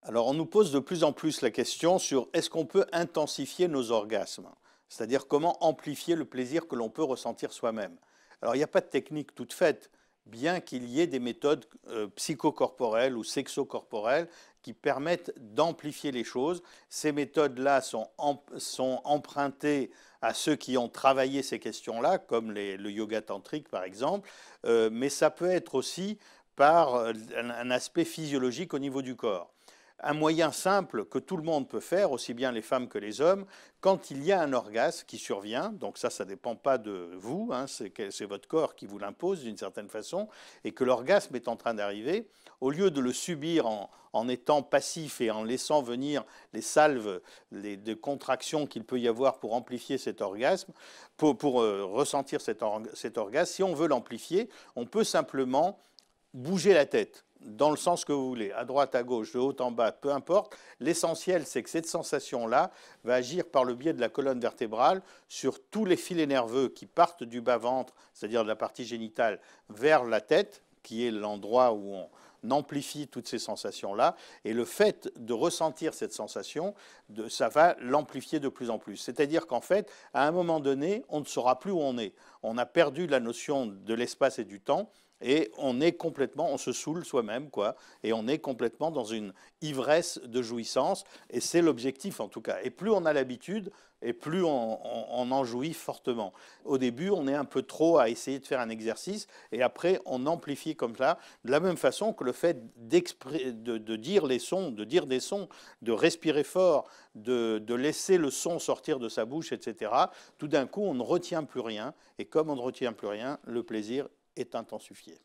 Alors, on nous pose de plus en plus la question sur est-ce qu'on peut intensifier nos orgasmes? C'est-à-dire comment amplifier le plaisir que l'on peut ressentir soi-même. Alors, il n'y a pas de technique toute faite, bien qu'il y ait des méthodes psychocorporelles ou sexocorporelles qui permettent d'amplifier les choses. Ces méthodes-là sont empruntées à ceux qui ont travaillé ces questions-là, comme le yoga tantrique par exemple, mais ça peut être aussi par un aspect physiologique au niveau du corps. Un moyen simple que tout le monde peut faire, aussi bien les femmes que les hommes, quand il y a un orgasme qui survient, donc ça ne dépend pas de vous, hein, c'est votre corps qui vous l'impose d'une certaine façon, et que l'orgasme est en train d'arriver, au lieu de le subir en étant passif et en laissant venir les salves de contractions qu'il peut y avoir pour amplifier cet orgasme, pour ressentir cet orgasme, si on veut l'amplifier, on peut simplement bouger la tête dans le sens que vous voulez, à droite, à gauche, de haut en bas, peu importe. L'essentiel, c'est que cette sensation-là va agir par le biais de la colonne vertébrale sur tous les filets nerveux qui partent du bas-ventre, c'est-à-dire de la partie génitale, vers la tête, qui est l'endroit où on amplifie toutes ces sensations-là. Et le fait de ressentir cette sensation, ça va l'amplifier de plus en plus. C'est-à-dire qu'en fait, à un moment donné, on ne saura plus où on est. On a perdu la notion de l'espace et du temps. Et on se saoule soi-même, quoi, et on est complètement dans une ivresse de jouissance, et c'est l'objectif en tout cas. Et plus on a l'habitude, et plus on en jouit fortement. Au début, on est un peu trop à essayer de faire un exercice, et après, on amplifie comme ça, de la même façon que le fait de dire les sons, de dire des sons, de respirer fort, de laisser le son sortir de sa bouche, etc. Tout d'un coup, on ne retient plus rien, et comme on ne retient plus rien, le plaisir est intensifié.